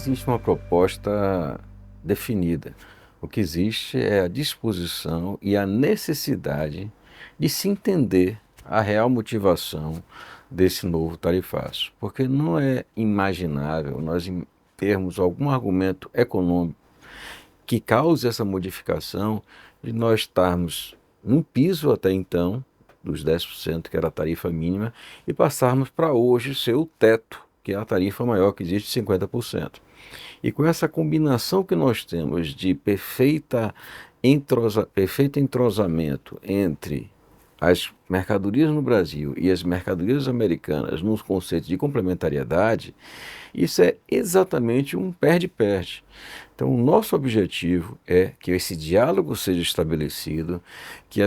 existe uma proposta definida. O que existe é a disposição e a necessidade de se entender a real motivação desse novo tarifaço. Porque não é imaginável nós termos algum argumento econômico que cause essa modificação de nós estarmos num piso até então, dos 10%, que era a tarifa mínima, e passarmos para hoje ser o teto, que é a tarifa maior que existe, 50%. E com essa combinação que nós temos de perfeito entrosamento entre as mercadorias no Brasil e as mercadorias americanas nos conceitos de complementariedade, isso é exatamente um perde-perde. Então, o nosso objetivo é que esse diálogo seja estabelecido, que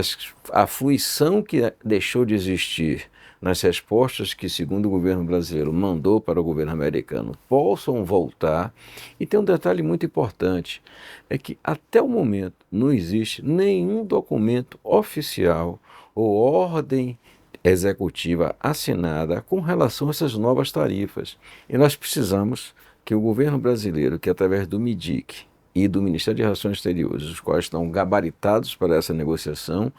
a fruição que deixou de existir nas respostas que, segundo o governo brasileiro, mandou para o governo americano, possam voltar. E tem um detalhe muito importante, é que até o momento não existe nenhum documento oficial ou ordem executiva assinada com relação a essas novas tarifas. E nós precisamos que o governo brasileiro, que através do MIDIC e do Ministério de Relações Exteriores, os quais estão gabaritados para essa negociação,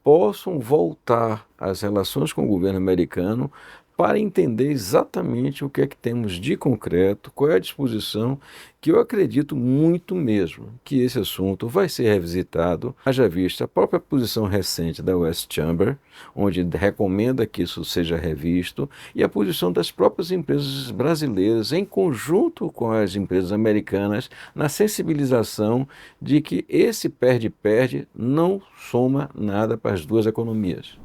possam voltar às relações com o governo americano para entender exatamente o que é que temos de concreto, qual é a disposição, que eu acredito muito mesmo que esse assunto vai ser revisitado, haja vista a própria posição recente da West Chamber, onde recomenda que isso seja revisto, e a posição das próprias empresas brasileiras, em conjunto com as empresas americanas, na sensibilização de que esse perde-perde não soma nada para as duas economias.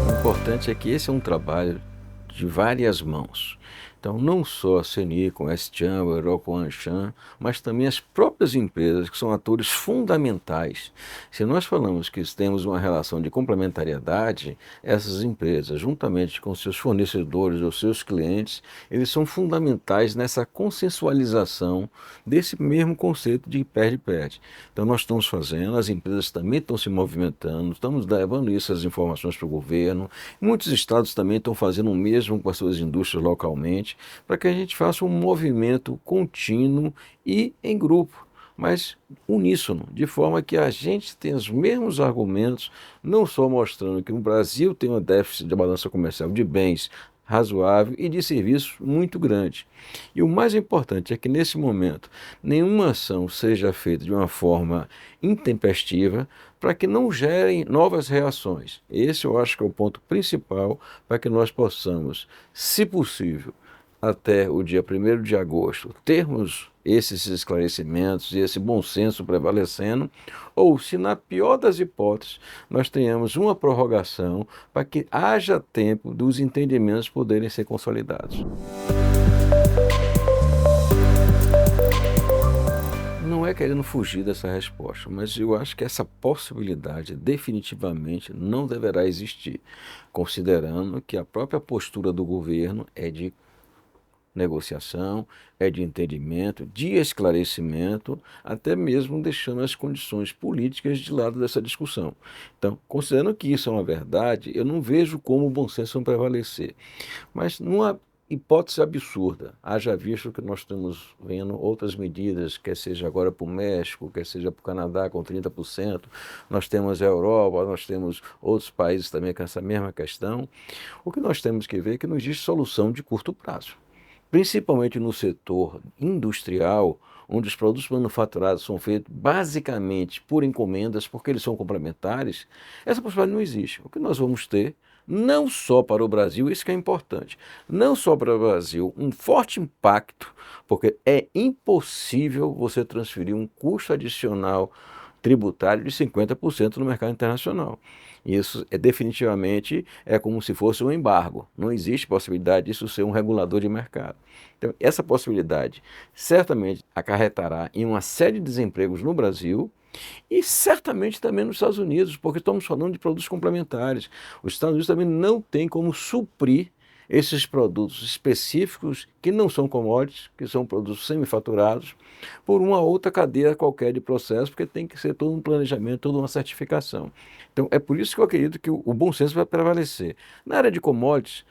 O importante é que esse é um trabalho de várias mãos. Então, não só a CNI com a S-Chamber ou com a Anshan, mas também as próprias empresas, que são atores fundamentais. Se nós falamos que temos uma relação de complementariedade, essas empresas, juntamente com seus fornecedores ou seus clientes, eles são fundamentais nessa consensualização desse mesmo conceito de perde-perde. Então, nós estamos fazendo, as empresas também estão se movimentando, estamos levando essas informações para o governo, muitos estados também estão fazendo o mesmo com as suas indústrias localmente, para que a gente faça um movimento contínuo e em grupo, mas uníssono, de forma que a gente tenha os mesmos argumentos, não só mostrando que o Brasil tem um déficit de balança comercial de bens razoável e de serviços muito grande. E o mais importante é que, nesse momento, nenhuma ação seja feita de uma forma intempestiva para que não gerem novas reações. Esse eu acho que é o ponto principal para que nós possamos, se possível, até o dia 1º de agosto, termos esses esclarecimentos e esse bom senso prevalecendo, ou se na pior das hipóteses nós tenhamos uma prorrogação para que haja tempo dos entendimentos poderem ser consolidados. Não é querendo fugir dessa resposta, mas eu acho que essa possibilidade definitivamente não deverá existir, considerando que a própria postura do governo é de negociação, é de entendimento, de esclarecimento, até mesmo deixando as condições políticas de lado dessa discussão. Então, considerando que isso é uma verdade, eu não vejo como o bom senso não prevalecer. Mas numa hipótese absurda, haja visto que nós estamos vendo outras medidas, quer seja agora para o México, quer seja para o Canadá com 30%, nós temos a Europa, nós temos outros países também com essa mesma questão. O que nós temos que ver é que não existe solução de curto prazo. Principalmente no setor industrial, onde os produtos manufaturados são feitos basicamente por encomendas, porque eles são complementares, essa possibilidade não existe. O que nós vamos ter, não só para o Brasil, isso que é importante, não só para o Brasil, um forte impacto, porque é impossível você transferir um custo adicional tributário de 50% no mercado internacional. Isso definitivamente é como se fosse um embargo. Não existe possibilidade disso ser um regulador de mercado. Então, essa possibilidade certamente acarretará em uma série de desempregos no Brasil e certamente também nos Estados Unidos, porque estamos falando de produtos complementares. Os Estados Unidos também não têm como suprir esses produtos específicos que não são commodities, que são produtos semifaturados, por uma outra cadeia qualquer de processo, porque tem que ser todo um planejamento, toda uma certificação. Então, é por isso que eu acredito que o bom senso vai prevalecer. Na área de commodities,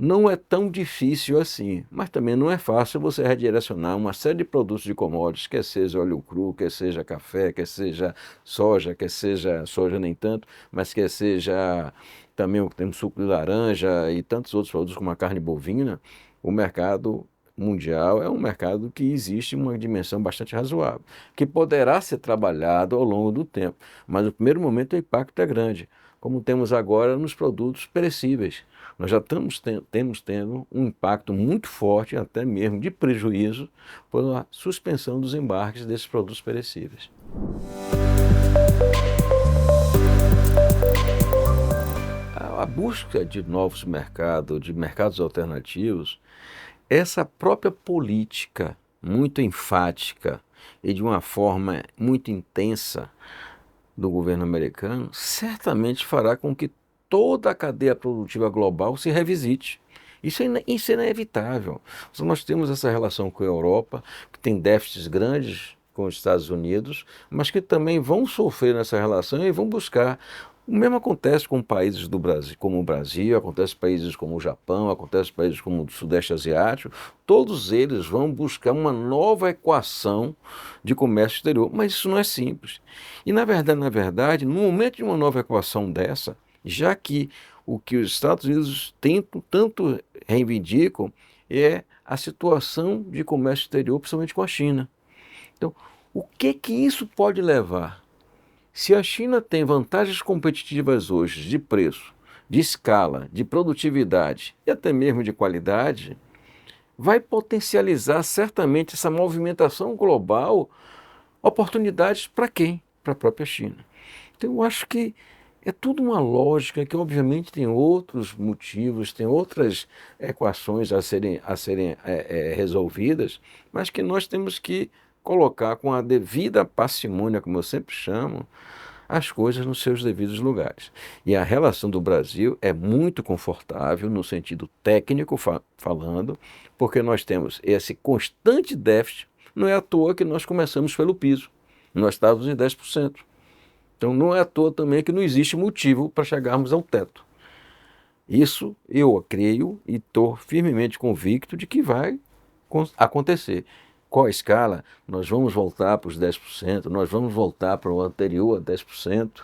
não é tão difícil assim, mas também não é fácil você redirecionar uma série de produtos de commodities, quer seja óleo cru, quer seja café, quer seja soja, quer seja soja nem tanto, mas quer seja também temos suco de laranja e tantos outros produtos como a carne bovina. O mercado mundial é um mercado que existe em uma dimensão bastante razoável, que poderá ser trabalhado ao longo do tempo, mas no primeiro momento o impacto é grande, como temos agora nos produtos perecíveis. Nós já temos tendo um impacto muito forte, até mesmo de prejuízo, pela suspensão dos embarques desses produtos perecíveis. A busca de novos mercados, de mercados alternativos, essa própria política muito enfática e de uma forma muito intensa do governo americano, certamente fará com que toda a cadeia produtiva global se revisite. Isso é inevitável. Nós temos essa relação com a Europa, que tem déficits grandes com os Estados Unidos, mas que também vão sofrer nessa relação e vão buscar. O mesmo acontece com países do Brasil, como o Brasil, acontece em países como o Japão, acontece em países como o Sudeste Asiático. Todos eles vão buscar uma nova equação de comércio exterior, mas isso não é simples. E na verdade, no momento de uma nova equação dessa, já que o que os Estados Unidos tentam, tanto reivindicam é a situação de comércio exterior, principalmente com a China. Então, o que isso pode levar? Se a China tem vantagens competitivas hoje de preço, de escala, de produtividade e até mesmo de qualidade, vai potencializar certamente essa movimentação global, oportunidades para quem? Para a própria China. Então eu acho que é tudo uma lógica que obviamente tem outros motivos, tem outras equações a serem resolvidas, mas que nós temos que colocar com a devida parcimônia, como eu sempre chamo, as coisas nos seus devidos lugares. E a relação do Brasil é muito confortável no sentido técnico falando, porque nós temos esse constante déficit. Não é à toa que nós começamos pelo piso. Nós estávamos em 10%. Então não é à toa também que não existe motivo para chegarmos ao teto. Isso eu creio e estou firmemente convicto de que vai acontecer. Qual a escala? Nós vamos voltar para os 10%, nós vamos voltar para o anterior a 10%.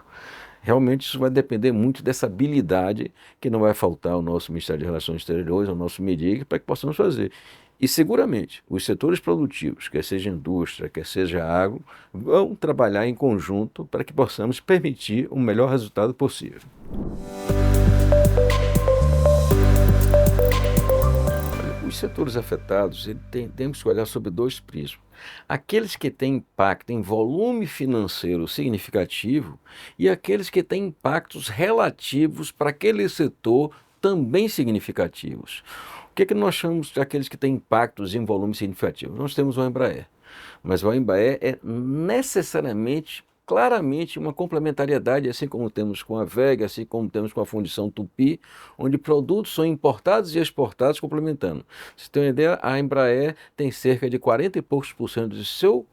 Realmente isso vai depender muito dessa habilidade que não vai faltar ao nosso Ministério de Relações Exteriores, ao nosso MIDIC, para que possamos fazer. E seguramente os setores produtivos, quer seja indústria, quer seja agro, vão trabalhar em conjunto para que possamos permitir o melhor resultado possível. Os setores afetados, temos que olhar sobre dois prismas. Aqueles que têm impacto em volume financeiro significativo e aqueles que têm impactos relativos para aquele setor também significativos. O que nós chamamos de aqueles que têm impactos em volume significativo? Nós temos o Embraer, mas o Embraer é necessariamente claramente uma complementariedade, assim como temos com a VEG, assim como temos com a Fundição Tupi, onde produtos são importados e exportados complementando. Você tem uma ideia, a Embraer tem cerca de 40 e poucos por cento de seus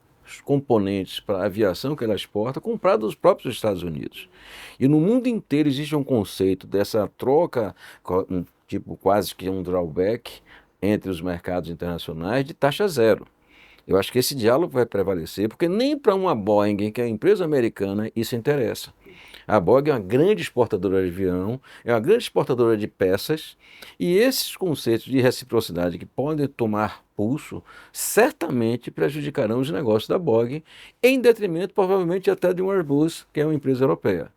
componentes para a aviação que ela exporta comprados dos próprios Estados Unidos. E no mundo inteiro existe um conceito dessa troca, tipo quase que um drawback entre os mercados internacionais de taxa zero. Eu acho que esse diálogo vai prevalecer, porque nem para uma Boeing, que é uma empresa americana, isso interessa. A Boeing é uma grande exportadora de avião, é uma grande exportadora de peças, e esses conceitos de reciprocidade que podem tomar pulso, certamente prejudicarão os negócios da Boeing, em detrimento, provavelmente, até de um Airbus, que é uma empresa europeia.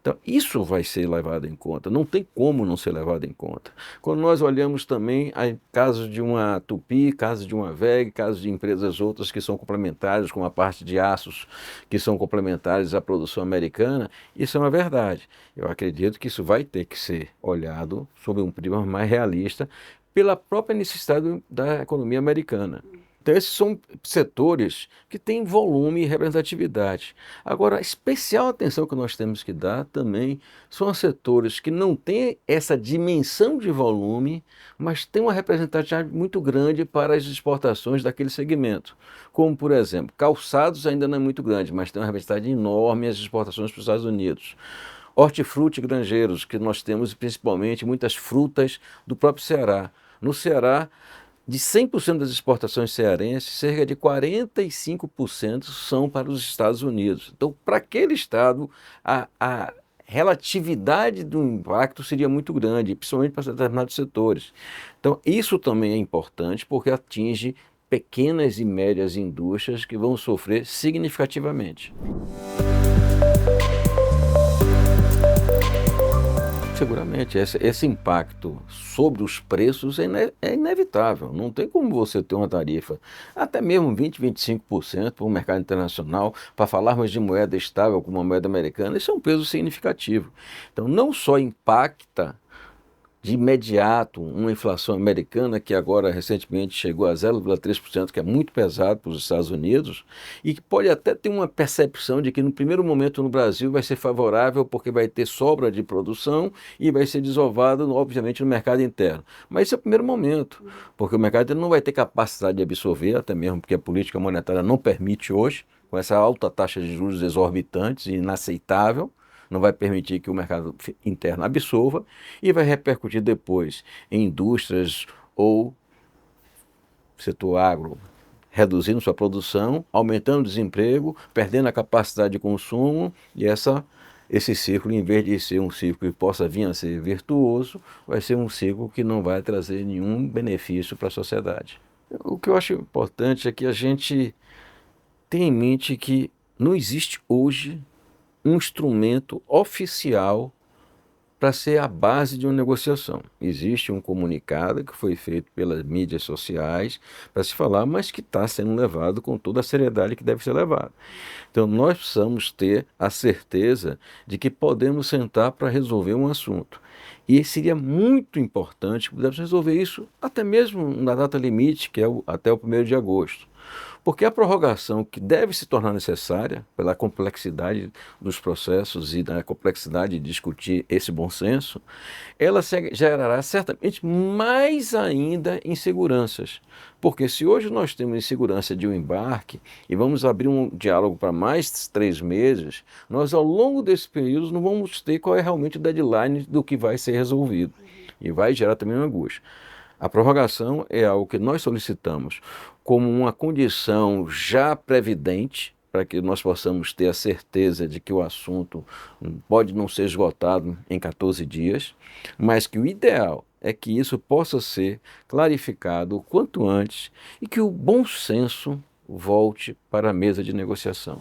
Então, isso vai ser levado em conta, não tem como não ser levado em conta. Quando nós olhamos também casos de uma Tupi, casos de uma VEG, casos de empresas outras que são complementares, como a parte de aços, que são complementares à produção americana, isso é uma verdade. Eu acredito que isso vai ter que ser olhado sob um prisma mais realista pela própria necessidade da economia americana. Então, esses são setores que têm volume e representatividade. Agora, a especial atenção que nós temos que dar também são os setores que não têm essa dimensão de volume, mas têm uma representatividade muito grande para as exportações daquele segmento. Como, por exemplo, calçados ainda não é muito grande, mas tem uma representatividade enorme as exportações para os Estados Unidos. hortifruti grangeiros, que nós temos principalmente muitas frutas do próprio Ceará. No Ceará, de 100% das exportações cearenses, cerca de 45% são para os Estados Unidos. Então, para aquele estado, a relatividade do impacto seria muito grande, principalmente para determinados setores. Então, isso também é importante porque atinge pequenas e médias indústrias que vão sofrer significativamente. Seguramente, esse impacto sobre os preços é inevitável. Não tem como você ter uma tarifa, até mesmo 20, 25% para o mercado internacional, para falarmos de moeda estável como a moeda americana, isso é um peso significativo. Então, não só impacta de imediato uma inflação americana que agora recentemente chegou a 0,3%, que é muito pesado para os Estados Unidos, e que pode até ter uma percepção de que no primeiro momento no Brasil vai ser favorável porque vai ter sobra de produção e vai ser desovado, obviamente, no mercado interno. Mas esse é o primeiro momento, porque o mercado interno não vai ter capacidade de absorver, até mesmo porque a política monetária não permite hoje, com essa alta taxa de juros exorbitantes e inaceitável, não vai permitir que o mercado interno absorva e vai repercutir depois em indústrias ou setor agro, reduzindo sua produção, aumentando o desemprego, perdendo a capacidade de consumo e esse ciclo, em vez de ser um ciclo que possa vir a ser virtuoso, vai ser um ciclo que não vai trazer nenhum benefício para a sociedade. O que eu acho importante é que a gente tenha em mente que não existe hoje um instrumento oficial para ser a base de uma negociação. Existe um comunicado que foi feito pelas mídias sociais para se falar, mas que está sendo levado com toda a seriedade que deve ser levado. Então, nós precisamos ter a certeza de que podemos sentar para resolver um assunto. E seria muito importante que pudéssemos resolver isso até mesmo na data limite, que é até o 1º de agosto. Porque a prorrogação que deve se tornar necessária pela complexidade dos processos e da complexidade de discutir esse bom senso, ela gerará certamente mais ainda inseguranças. Porque se hoje nós temos insegurança de um embarque e vamos abrir um diálogo para mais 3 meses, nós ao longo desse período não vamos ter qual é realmente o deadline do que vai ser resolvido. E vai gerar também uma angústia. A prorrogação é algo que nós solicitamos como uma condição já previdente para que nós possamos ter a certeza de que o assunto pode não ser esgotado em 14 dias, mas que o ideal é que isso possa ser clarificado o quanto antes e que o bom senso volte para a mesa de negociação.